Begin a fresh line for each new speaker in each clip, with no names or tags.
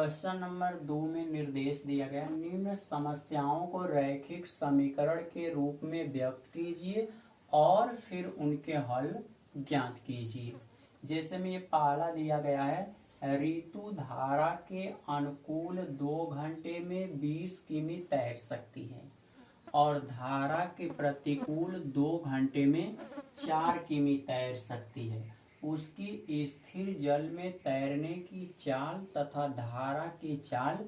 Question number 2 में निर्देश दिया गया है, निम्न समस्याओं को रैखिक समीकरण के रूप में व्यक्त कीजिए और फिर उनके हल ज्ञात कीजिए। जैसे में ये पहला दिया गया है, ऋतु धारा के अनुकूल 2 घंटे में 20 किमी तैर सकती है और धारा के प्रतिकूल 2 घंटे में 4 किमी तैर सकती है। उसकी स्थिर जल में तैरने की चाल तथा धारा की चाल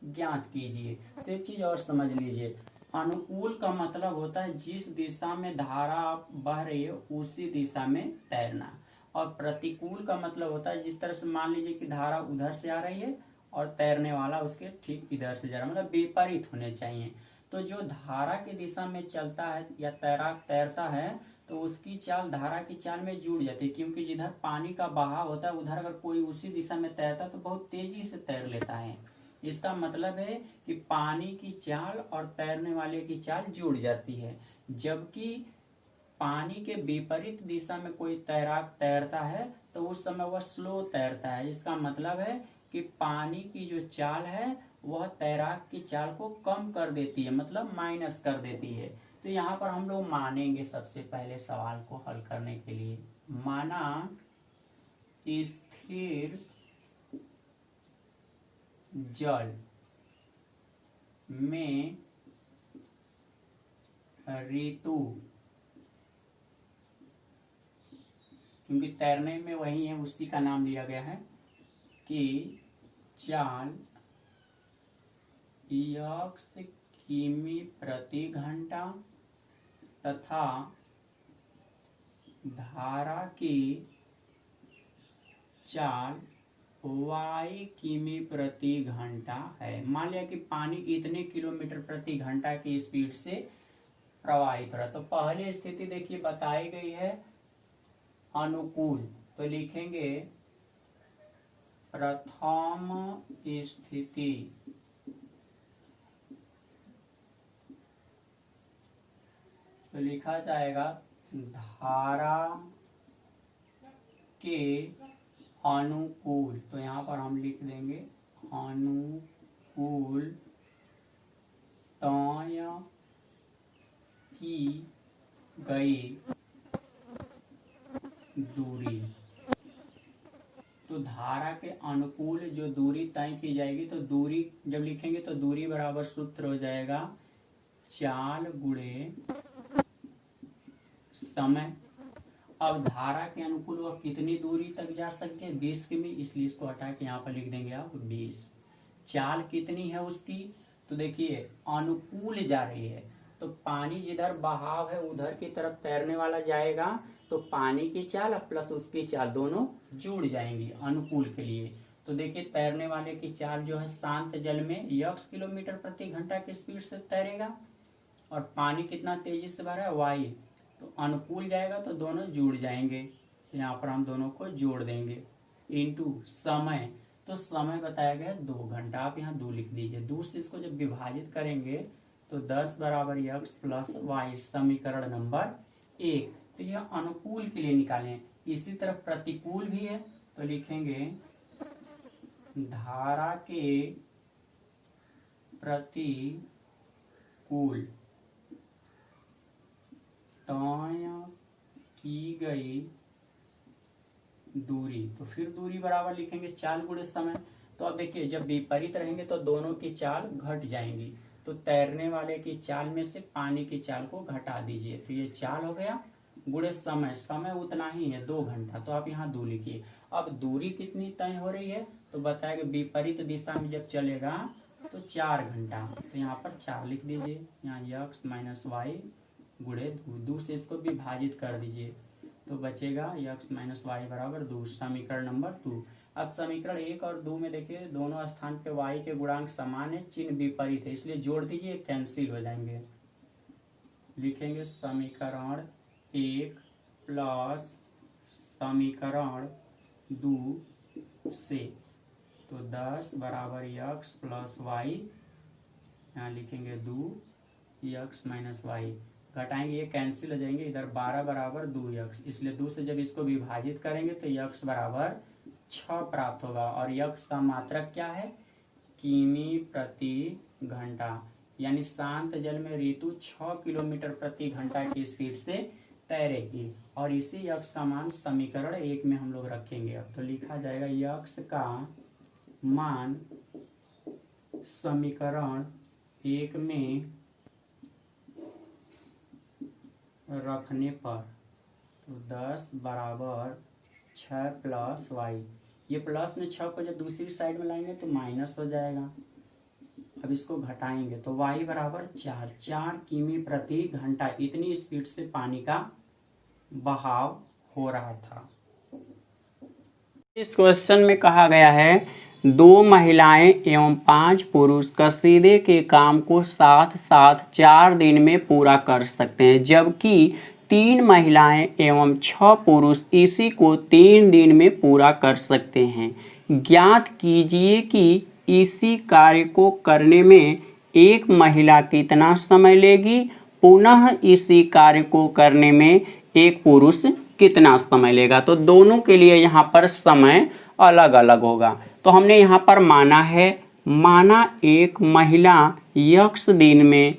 ज्ञात कीजिए। तो एक चीज और समझ लीजिए, अनुकूल का मतलब होता है जिस दिशा में धारा बह रही है उसी दिशा में तैरना, और प्रतिकूल का मतलब होता है जिस तरह से मान लीजिए कि धारा उधर से आ रही है और तैरने वाला उसके ठीक इधर से जा रहा है, मतलब विपरीत होने चाहिए। तो जो धारा की दिशा में चलता है या तैराक तैरता है तो उसकी चाल धारा की चाल में जुड़ जाती है, क्योंकि जिधर पानी का बहाव होता है उधर अगर कोई उसी दिशा में तैरता है तो बहुत तेजी से तैर लेता है। इसका मतलब है कि पानी की चाल और तैरने वाले की चाल जुड़ जाती है। जबकि पानी के विपरीत दिशा में कोई तैराक तैरता है तो उस समय वह स्लो तैरता है। इसका मतलब है कि पानी की जो चाल है वह तैराक की चाल को कम कर देती है, मतलब माइनस कर देती है। तो यहाँ पर हम लोग मानेंगे सबसे पहले सवाल को हल करने के लिए, माना स्थिर जल में ऋतु, क्योंकि तैरने में वही है उसी का नाम लिया गया है, कि चाल x किमी प्रति घंटा तथा धारा की चाल y किमी प्रति घंटा है। मान लिया कि पानी इतने किलोमीटर प्रति घंटा की स्पीड से प्रवाहित हो रहा है। तो पहली स्थिति देखिए बताई गई है अनुकूल, तो लिखेंगे प्रथम स्थिति तो लिखा जाएगा धारा के अनुकूल, तो यहाँ पर हम लिख देंगे अनुकूल तय की गई दूरी। तो धारा के अनुकूल जो दूरी तय की जाएगी, तो दूरी जब लिखेंगे तो दूरी बराबर सूत्र हो जाएगा चाल गुणे समय। अब धारा के अनुकूल वह कितनी दूरी तक जा सकती है, 20 किमी, इसलिए इसको हटा के यहाँ पर लिख देंगे आप 20। चाल कितनी है उसकी, तो देखिए अनुकूल जा रही है तो पानी जिधर बहाव है उधर की तरफ तैरने वाला जाएगा, तो पानी की चाल प्लस उसकी चाल दोनों जुड़ जाएंगी अनुकूल के लिए। तो देखिए तैरने वाले की चाल जो है शांत जल में x किलोमीटर प्रति घंटा की स्पीड से तैरेगा और पानी कितना तेजी से भरा है y, तो अनुकूल जाएगा तो दोनों जुड़ जाएंगे। तो यहाँ पर हम दोनों को जोड़ देंगे इनटू समय, तो समय बताया गया 2 घंटा, आप यहाँ 2 लिख दीजिए। 2 से इसको जब विभाजित करेंगे तो 10 बराबर x प्लस वाई, समीकरण नंबर 1। तो यह अनुकूल के लिए निकालें। इसी तरह प्रतिकूल भी है, तो लिखेंगे धारा के प्रतिकूल तय की गई दूरी, तो फिर दूरी बराबर लिखेंगे चाल गुणे समय। तो अब देखिए जब विपरीत रहेंगे तो दोनों की चाल घट जाएंगी, तो तैरने वाले की चाल में से पानी की चाल को घटा दीजिए, तो ये चाल हो गया गुणे समय। समय उतना ही है 2 घंटा, तो आप यहाँ 2 लिखिए। अब दूरी कितनी तय हो रही है, तो बताया कि विपरीत दिशा में जब चलेगा तो 4 घंटा, तो यहाँ पर 4 लिख दीजिए। यहाँ x माइनस वाई गुणे 2 से इसको विभाजित कर दीजिए, तो बचेगा x माइनस वाई बराबर 2, समीकरण नंबर 2। अब समीकरण 1 और 2 में देखिए दोनों स्थान पे y के गुणांक समान है, चिन्ह विपरीत है, इसलिए जोड़ दीजिए, कैंसिल हो जाएंगे। लिखेंगे समीकरण 1 प्लस समीकरण 2 से, तो 10 बराबर x प्लस वाई, यहाँ लिखेंगे 2 x माइनस वाई, घटाएंगे ये कैंसिल हो जाएंगे, इधर 12 बराबर 2x, इसलिए 2 से जब इसको विभाजित करेंगे तो x बराबर 6 प्राप्त होगा। और x का मात्रक क्या है, किमी प्रति घंटा, यानी शांत जल में ऋतु 6 किलोमीटर प्रति घंटा की स्पीड से तैरेगी। और इसी यक्स का मान समीकरण 1 में हम लोग रखेंगे। अब तो लिखा जाएगा यक्स का मान समीकरण 1 में रखने पर तो 10 बराबर 6 प्लस वाई, ये प्लस में 6 को जब दूसरी साइड में लाएंगे तो माइनस हो जाएगा। अब इसको घटाएंगे तो y बराबर 4 किमी प्रति घंटा, इतनी स्पीड से पानी का बहाव हो रहा था। इस क्वेश्चन में कहा गया है 2 महिलाएं एवं 5 पुरुष कसीदे के काम को साथ साथ 4 दिन में पूरा कर सकते हैं, जबकि 3 महिलाएं एवं 6 पुरुष इसी को 3 दिन में पूरा कर सकते हैं। ज्ञात कीजिए कि इसी कार्य को करने में एक महिला कितना समय लेगी, पुनः इसी कार्य को करने में एक पुरुष कितना समय लेगा। तो दोनों के लिए यहाँ पर समय अलग अलग होगा। तो हमने यहाँ पर माना एक महिला यक्स दिन में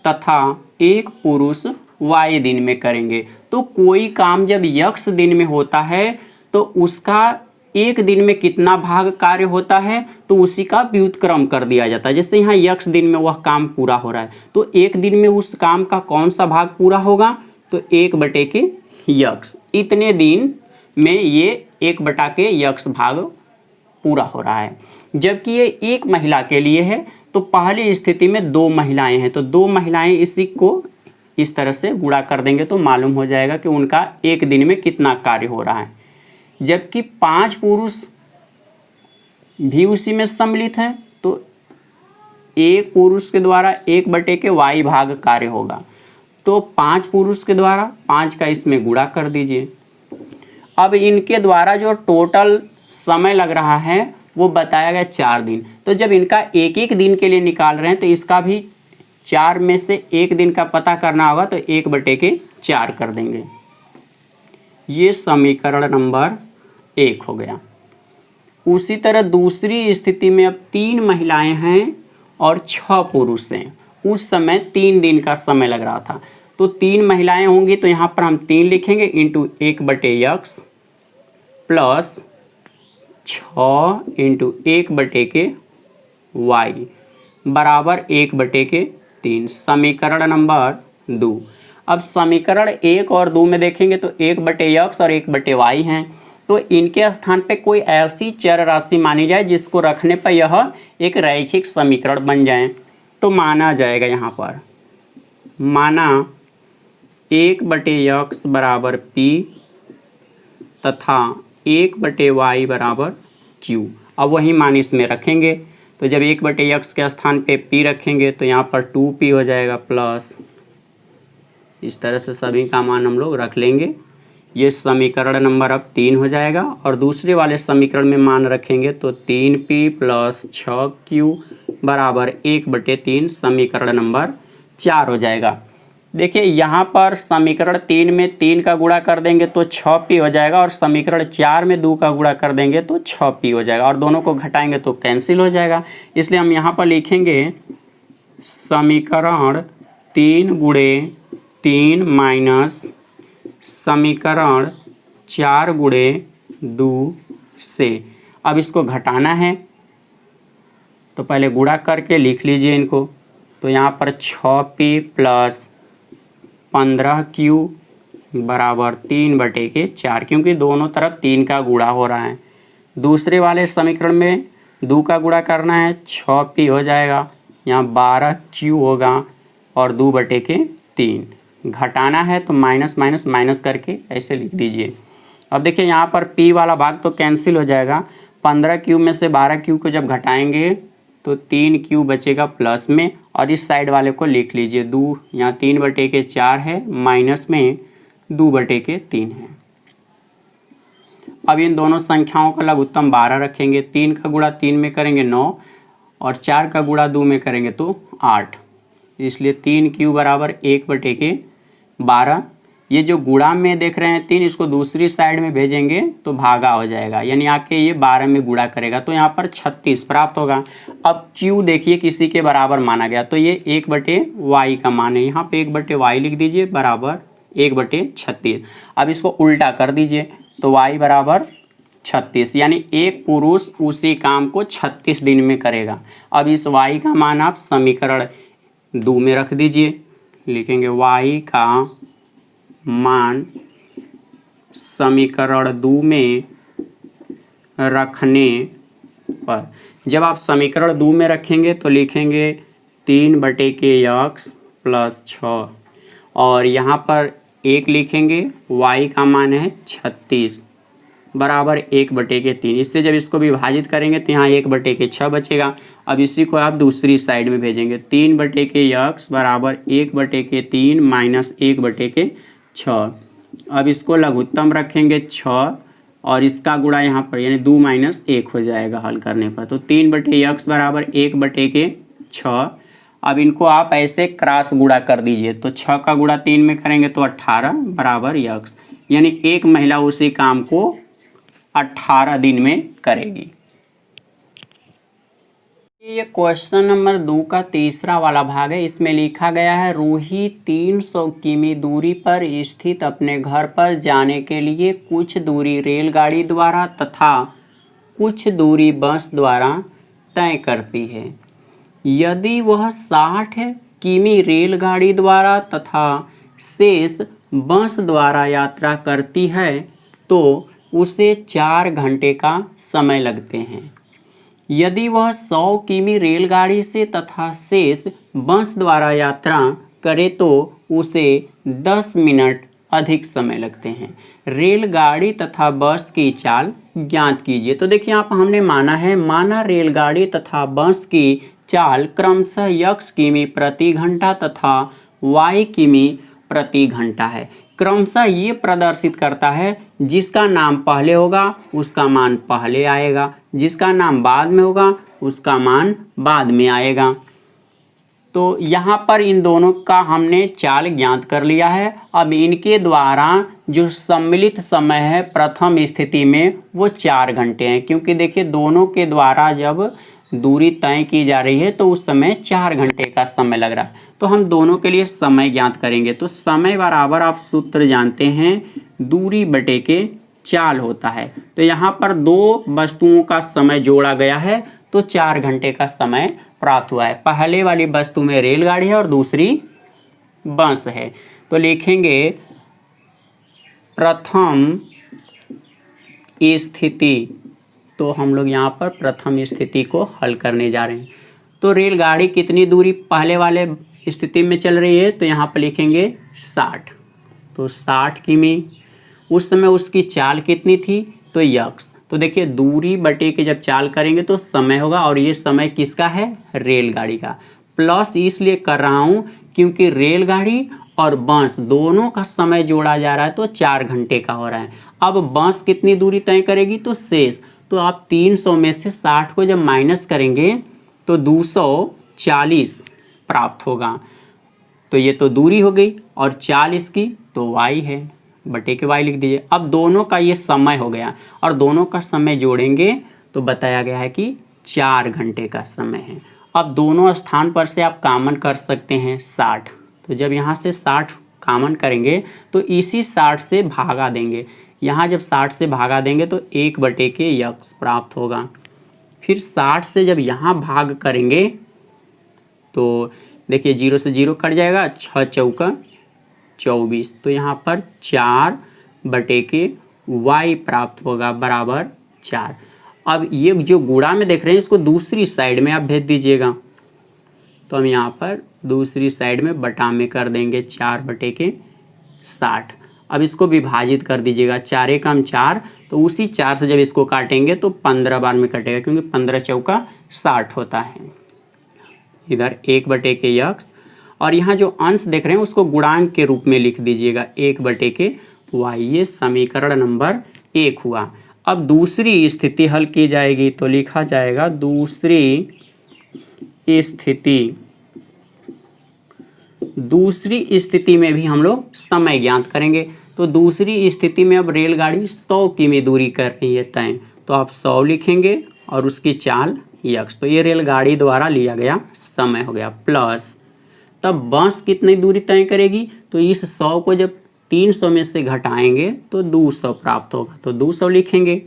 तथा एक पुरुष वाई दिन में करेंगे। तो कोई काम जब यक्स दिन में होता है तो उसका एक दिन में कितना भाग कार्य होता है तो उसी का व्युत्क्रम कर दिया जाता है। जैसे यहाँ यक्स दिन में वह काम पूरा हो रहा है तो एक दिन में उस काम का कौन सा भाग पूरा होगा, तो 1/के यक्स, इतने दिन में ये 1/के यक्स भाग पूरा हो रहा है। जबकि ये एक महिला के लिए है तो पहली स्थिति में 2 महिलाएं हैं तो 2 महिलाएं इसी को इस तरह से गुणा कर देंगे तो मालूम हो जाएगा कि उनका एक दिन में कितना कार्य हो रहा है। जबकि 5 पुरुष भी उसी में सम्मिलित हैं तो एक पुरुष के द्वारा 1/के वाई भाग कार्य होगा। तो 5 पुरुष के द्वारा 5 का इसमें गुणा कर दीजिए। अब इनके द्वारा जो टोटल समय लग रहा है वो बताया गया 4 दिन। तो जब इनका एक एक दिन के लिए निकाल रहे हैं तो इसका भी 4 में से एक दिन का पता करना होगा तो 1/4 कर देंगे। ये समीकरण नंबर 1 हो गया। उसी तरह दूसरी स्थिति में अब 3 महिलाएं हैं और 6 पुरुष हैं। उस समय 3 दिन का समय लग रहा था तो 3 महिलाएं होंगी तो यहाँ पर हम 3 लिखेंगे इंटू 1/x प्लस 6 इंटू 1/के y बराबर 1/3, समीकरण नंबर 2। अब समीकरण 1 और 2 में देखेंगे तो 1/x और 1/y हैं। तो इनके स्थान पे कोई ऐसी चर राशि मानी जाए जिसको रखने पर यह एक रैखिक समीकरण बन जाए। तो माना जाएगा यहाँ पर, माना 1/x बराबर p तथा 1/y बराबर q। अब वही मान इसमें रखेंगे तो जब 1/x के स्थान पे p रखेंगे तो यहाँ पर 2p हो जाएगा प्लस, इस तरह से सभी का मान हम लोग रख लेंगे। ये समीकरण नंबर अब 3 हो जाएगा और दूसरे वाले समीकरण में मान रखेंगे तो 3p प्लस 6q बराबर 1/3, समीकरण नंबर 4 हो जाएगा। देखिए यहाँ पर समीकरण 3 में 3 का गुणा कर देंगे तो 6p हो जाएगा और समीकरण 4 में 2 का गुणा कर देंगे तो 6p हो जाएगा और दोनों को घटाएंगे तो कैंसिल हो जाएगा। इसलिए हम यहाँ पर लिखेंगे समीकरण 3 गुणे 3 माइनस समीकरण 4 गुणे 2 से। अब इसको घटाना है तो पहले गुणा करके लिख लीजिए इनको। तो यहाँ पर 6p प्लस 15q बराबर 3/4, क्योंकि दोनों तरफ 3 का गुणा हो रहा है। दूसरे वाले समीकरण में 2 का गुणा करना है, 6p हो जाएगा, यहाँ 12q होगा और 2/3। घटाना है तो माइनस माइनस माइनस करके ऐसे लिख दीजिए। अब देखिए यहाँ पर p वाला भाग तो कैंसिल हो जाएगा। 15q में से 12q को जब घटाएंगे तो 3q बचेगा प्लस में और इस साइड वाले को लिख लीजिए 2, यहाँ 3/4 है, माइनस में 2/3 है। अब इन दोनों संख्याओं का लघुत्तम 12 रखेंगे। 3 का गुणा 3 में करेंगे 9 और 4 का गुणा 2 में करेंगे तो 8, इसलिए 3q बराबर 1/12। ये जो गुणा में देख रहे हैं 3, इसको दूसरी साइड में भेजेंगे तो भागा हो जाएगा, यानी आके ये 12 में गुणा करेगा तो यहाँ पर 36 प्राप्त होगा। अब q देखिए किसी के बराबर माना गया तो ये 1/y का मान है, यहाँ पे 1/y लिख दीजिए बराबर 1/36। अब इसको उल्टा कर दीजिए तो y बराबर 36, यानी एक पुरुष उसी काम को 36 दिन में करेगा। अब इस y का मान आप समीकरण 2 में रख दीजिए, लिखेंगे y का मान समीकरण 2 में रखने पर, जब आप समीकरण 2 में रखेंगे तो लिखेंगे 3/x + 6 और यहाँ पर 1 लिखेंगे, y का मान है 36 बराबर 1/3। इससे जब इसको विभाजित करेंगे तो यहाँ 1/6 बचेगा। अब इसी को आप दूसरी साइड में भेजेंगे, 3/x बराबर 1/3 माइनस 1/6। अब इसको लघुत्तम रखेंगे 6 और इसका गुणा यहाँ पर यानी 2 - 1 हो जाएगा हल करने पर, तो 3/x बराबर 1/6। अब इनको आप ऐसे क्रॉस गुणा कर दीजिए तो 6 का गुणा 3 में करेंगे तो 18 बराबर x, यानी एक महिला उसी काम को 18 दिन में करेगी। ये क्वेश्चन नंबर 2 का तीसरा वाला भाग है। इसमें लिखा गया है रूही 300 किमी दूरी पर स्थित अपने घर पर जाने के लिए कुछ दूरी रेलगाड़ी द्वारा तथा कुछ दूरी बस द्वारा तय करती है। यदि वह 60 किमी रेलगाड़ी द्वारा तथा शेष बस द्वारा यात्रा करती है तो उसे 4 घंटे का समय लगते हैं। यदि वह 100 किमी रेलगाड़ी से तथा शेष बस द्वारा यात्रा करे तो उसे 10 मिनट अधिक समय लगते हैं। रेलगाड़ी तथा बस की चाल ज्ञात कीजिए। तो देखिए आप हमने माना रेलगाड़ी तथा बस की चाल क्रमशः x किमी प्रति घंटा तथा y किमी प्रति घंटा है। क्रमशः ये प्रदर्शित करता है जिसका नाम पहले होगा उसका मान पहले आएगा, जिसका नाम बाद में होगा उसका मान बाद में आएगा। तो यहाँ पर इन दोनों का हमने चाल ज्ञात कर लिया है। अब इनके द्वारा जो सम्मिलित समय है प्रथम स्थिति में वो 4 घंटे हैं, क्योंकि देखिए दोनों के द्वारा जब दूरी तय की जा रही है तो उस समय 4 घंटे का समय लग रहा है। तो हम दोनों के लिए समय ज्ञात करेंगे। तो समय बराबर आप सूत्र जानते हैं दूरी बटे के चाल होता है। तो यहाँ पर 2 वस्तुओं का समय जोड़ा गया है तो 4 घंटे का समय प्राप्त हुआ है। पहले वाली वस्तु में रेलगाड़ी है और दूसरी बस है। तो लिखेंगे प्रथम स्थिति, तो हम लोग यहाँ पर प्रथम स्थिति को हल करने जा रहे हैं। तो रेलगाड़ी कितनी दूरी पहले वाले स्थिति में चल रही है, तो यहाँ पर लिखेंगे 60। तो 60 किमी। उस समय उसकी चाल कितनी थी, तो x। तो देखिए दूरी बटे के जब चाल करेंगे तो समय होगा, और ये समय किसका है, रेलगाड़ी का। प्लस इसलिए कर रहा हूँ क्योंकि रेलगाड़ी और बस दोनों का समय जोड़ा जा रहा है तो 4 घंटे का हो रहा है। अब बस कितनी दूरी तय करेगी, तो शेष। तो आप 300 में से 60 को जब माइनस करेंगे तो 240 प्राप्त होगा। तो ये तो दूरी हो गई, और 40 की तो y है, बटे के y लिख दीजिए। अब दोनों का ये समय हो गया और दोनों का समय जोड़ेंगे तो बताया गया है कि 4 घंटे का समय है। अब दोनों स्थान पर से आप कॉमन कर सकते हैं 60। तो जब यहाँ से 60 कॉमन करेंगे तो इसी 60 से भागा देंगे। यहाँ जब 60 से भागा देंगे तो 1 बटे के x प्राप्त होगा। फिर 60 से जब यहाँ भाग करेंगे तो देखिए 0 से 0 कट जाएगा, 6 चौका 24। तो यहाँ पर 4 बटे के y प्राप्त होगा बराबर 4। अब ये जो गुणा में देख रहे हैं इसको दूसरी साइड में आप भेज दीजिएगा। तो हम यहाँ पर दूसरी साइड में बटा में कर देंगे 4 बटे के 60। अब इसको विभाजित कर दीजिएगा, 4 एकम 4। तो उसी 4 से जब इसको काटेंगे तो 15 बार में कटेगा, क्योंकि 15 चौका 60 होता है। इधर 1 बटे के x, और यहाँ जो अंश देख रहे हैं उसको गुणांक के रूप में लिख दीजिएगा 1 बटे के y। ये समीकरण नंबर 1 हुआ। अब दूसरी स्थिति हल की जाएगी तो लिखा जाएगा दूसरी दूसरी स्थिति में भी हम लोग समय ज्ञात करेंगे। तो दूसरी स्थिति में अब रेलगाड़ी 100 किमी दूरी कर रही है तय, तो आप 100 लिखेंगे और उसकी चाल यक्स, तो ये रेलगाड़ी द्वारा लिया गया समय हो गया। प्लस तब बस कितनी दूरी तय करेगी, तो इस 100 को जब 300 में से घटाएंगे तो 200 प्राप्त होगा, तो 200 लिखेंगे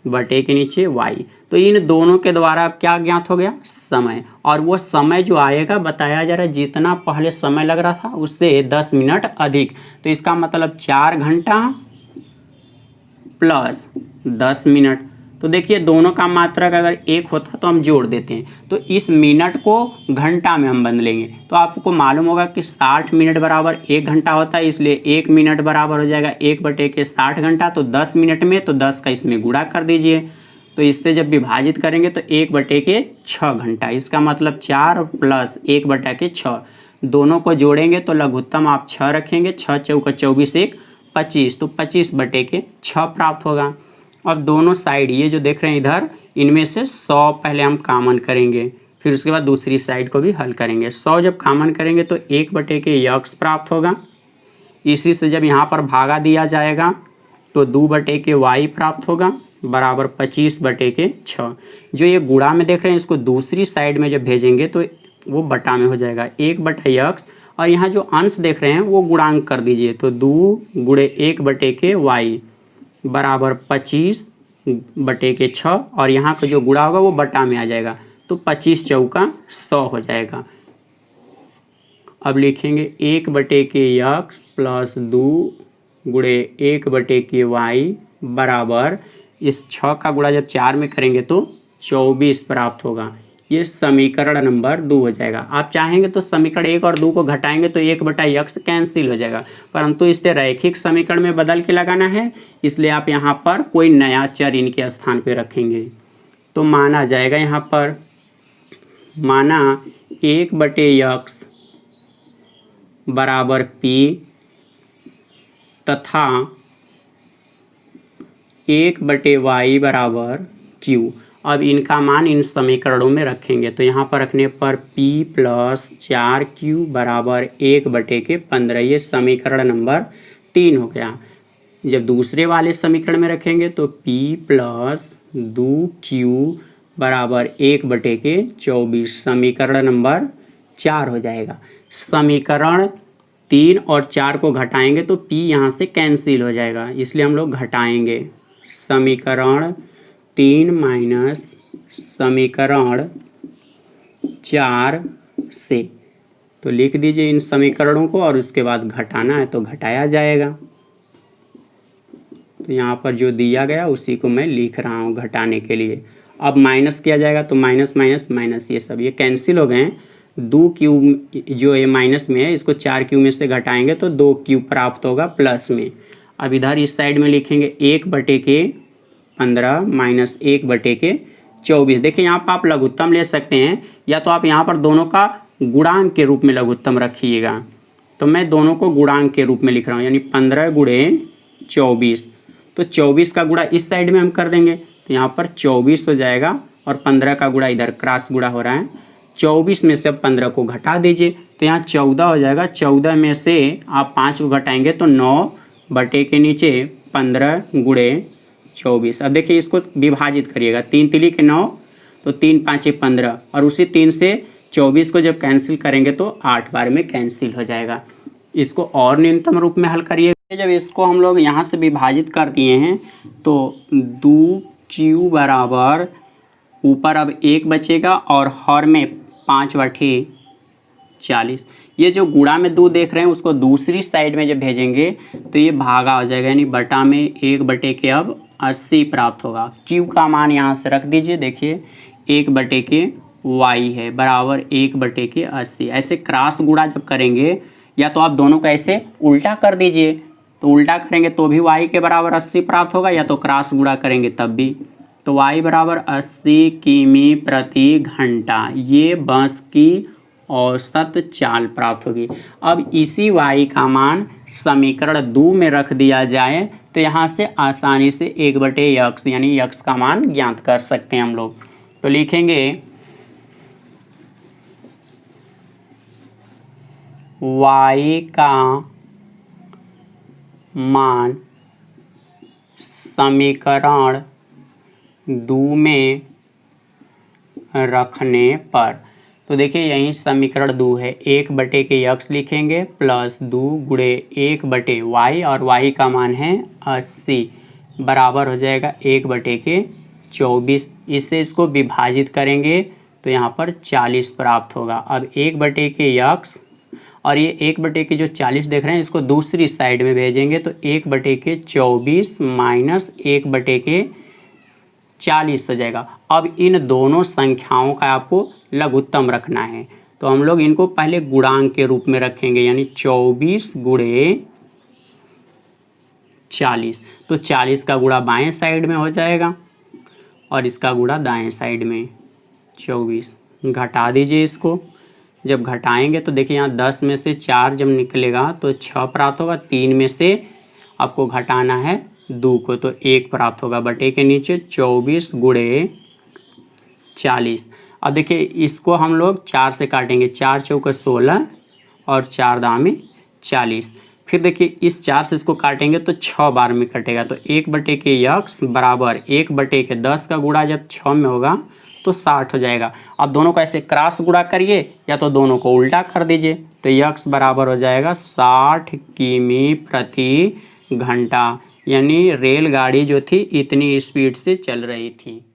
बटे के नीचे y। तो इन दोनों के द्वारा अब क्या ज्ञात हो गया, समय। और वो समय जो आएगा बताया जा रहा है जितना पहले समय लग रहा था उससे 10 मिनट अधिक, तो इसका मतलब 4 घंटा प्लस 10 मिनट। तो देखिए दोनों का मात्रक अगर एक होता तो हम जोड़ देते हैं, तो इस मिनट को घंटा में हम बदलेंगे। तो आपको मालूम होगा कि 60 मिनट बराबर 1 घंटा होता है, इसलिए 1 मिनट बराबर हो जाएगा 1 बटे के 60 घंटा। तो 10 मिनट में तो 10 का इसमें गुणा कर दीजिए, तो इससे जब विभाजित करेंगे तो 1 बटे के 6 घंटा। इसका मतलब 4 प्लस 1 बटे के 6, दोनों को जोड़ेंगे तो लघुत्तम आप 6 रखेंगे, 6 चौका 24 1 25, तो 25 बटे के 6 प्राप्त होगा। अब दोनों साइड ये जो देख रहे हैं इधर, इनमें से 100 पहले हम कॉमन करेंगे, फिर उसके बाद दूसरी साइड को भी हल करेंगे। 100 जब कॉमन करेंगे तो 1 बटे के यक्स प्राप्त होगा। इसी से जब यहाँ पर भागा दिया जाएगा तो 2 बटे के वाई प्राप्त होगा बराबर 25 बटे के 6। जो ये गुणा में देख रहे हैं इसको दूसरी साइड में जब भेजेंगे तो वो बटा में हो जाएगा 1 बटा यक्स, और यहाँ जो अंश देख रहे हैं वो गुणांक कर दीजिए, तो 2 गुणे 1 बटे के वाई बराबर 25 बटे के 6, और यहाँ का जो गुणा होगा वो बटा में आ जाएगा, तो 25 चौका 100 हो जाएगा। अब लिखेंगे 1 बटे के यक्स प्लस 2 गुणे 1 बटे के वाई बराबर, इस 6 का गुणा जब 4 में करेंगे तो 24 प्राप्त होगा। ये समीकरण नंबर 2 हो जाएगा। आप चाहेंगे तो समीकरण 1 और 2 को घटाएंगे तो 1 बटा यक्स कैंसिल हो जाएगा, परंतु इसे रैखिक समीकरण में बदल के लगाना है, इसलिए आप यहाँ पर कोई नया चर इनके स्थान पे रखेंगे। तो माना जाएगा यहाँ पर, माना 1 बटे यक्स बराबर पी तथा 1 बटे वाई बराबर क्यू। अब इनका मान इन समीकरणों में रखेंगे, तो यहाँ पर रखने पर p प्लस 4q बराबर 1 बटे के 15, ये समीकरण नंबर 3 हो गया। जब दूसरे वाले समीकरण में रखेंगे तो p प्लस 2q बराबर 1 बटे के 24, समीकरण नंबर 4 हो जाएगा। समीकरण 3 और 4 को घटाएंगे तो p यहाँ से कैंसिल हो जाएगा, इसलिए हम लोग घटाएंगे समीकरण 3 माइनस समीकरण 4 से। तो लिख दीजिए इन समीकरणों को और उसके बाद घटाना है तो घटाया जाएगा। तो यहाँ पर जो दिया गया उसी को मैं लिख रहा हूँ घटाने के लिए। अब माइनस किया जाएगा तो माइनस माइनस माइनस, ये सब ये कैंसिल हो गए हैं। 2 क्यूब जो ये माइनस में है इसको 4 क्यूब में से घटाएंगे तो 2 क्यूब प्राप्त होगा प्लस में। अब इधर इस साइड में लिखेंगे 1 बटे के 15 माइनस 1 बटे के 24। देखिए यहाँ पर आप लघुत्तम ले सकते हैं, या तो आप यहाँ पर दोनों का गुणांक के रूप में लघुत्तम रखिएगा। तो मैं दोनों को गुणांक के रूप में लिख रहा हूँ, यानी 15 गुणे 24। तो 24 का गुणा इस साइड में हम कर देंगे तो यहाँ पर 24 हो जाएगा, और 15 का गुणा इधर क्रॉस गुणा हो रहा है। 24 में से 15 को घटा दीजिए तो यहाँ 14 हो जाएगा। 14 में से आप 5 को घटाएंगे तो 9 बटे के नीचे 15 गुणे 24। अब देखिए इसको विभाजित करिएगा, 3 तिली के 9, तो 3 5 15, और उसी 3 से 24 को जब कैंसिल करेंगे तो 8 बार में कैंसिल हो जाएगा। इसको और न्यूनतम रूप में हल करिए। जब इसको हम लोग यहाँ से विभाजित कर दिए हैं तो 2q बराबर, ऊपर अब 1 बचेगा और हर में 5 बटे 40। ये जो गुणा में 2 देख रहे हैं उसको दूसरी साइड में जब भेजेंगे तो ये भागा हो जाएगा, यानी बटा में 1 बटे के अब 80 प्राप्त होगा। q का मान यहाँ से रख दीजिए, देखिए 1 बटे के y है बराबर 1 बटे के 80। ऐसे क्रॉस गुणा जब करेंगे या तो आप दोनों को ऐसे उल्टा कर दीजिए, तो उल्टा करेंगे तो भी y के बराबर 80 प्राप्त होगा, या तो क्रॉस गुणा करेंगे तब भी। तो y बराबर 80 किमी प्रति घंटा, ये बस की औसत चाल प्राप्त होगी। अब इसी y का मान समीकरण 2 में रख दिया जाए तो यहाँ से आसानी से 1 बटे यक्स यानी यक्स का मान ज्ञात कर सकते हैं हम लोग। तो लिखेंगे y का मान समीकरण 2 में रखने पर, तो देखिए यहीं समीकरण 2 है, 1 के x लिखेंगे प्लस 2 गुणे 1 y, और y का मान है 80, बराबर हो जाएगा 1/24। इससे इसको विभाजित करेंगे तो यहाँ पर 40 प्राप्त होगा। अब 1 x और ये 1 जो 40 देख रहे हैं इसको दूसरी साइड में भेजेंगे तो 1/24 माइनस 1/40 हो जाएगा। अब इन दोनों संख्याओं का आपको लघुत्तम रखना है, तो हम लोग इनको पहले गुणांक के रूप में रखेंगे, यानी 24 गुणे 40, तो 40 का गुणा बाएं साइड में हो जाएगा और इसका गुणा दाएं साइड में 24। घटा दीजिए इसको, जब घटाएंगे तो देखिए यहाँ 10 में से 4 जब निकलेगा तो 6 प्राप्त होगा, 3 में से आपको घटाना है 2 को तो 1 प्राप्त होगा, बटे के नीचे 24 गुणे 40। अब देखिए इसको हम लोग 4 से काटेंगे, 4 चौके 16 और 4 दामे 40। फिर देखिए इस 4 से इसको काटेंगे तो 6 बार में कटेगा, तो 1/x बराबर 1/10 का गुणा जब 6 में होगा तो 60 हो जाएगा। अब दोनों को ऐसे क्रॉस गुणा करिए या तो दोनों को उल्टा कर दीजिए, तो x बराबर हो जाएगा 60 किमी प्रति घंटा, यानी रेलगाड़ी जो थी इतनी स्पीड से चल रही थी।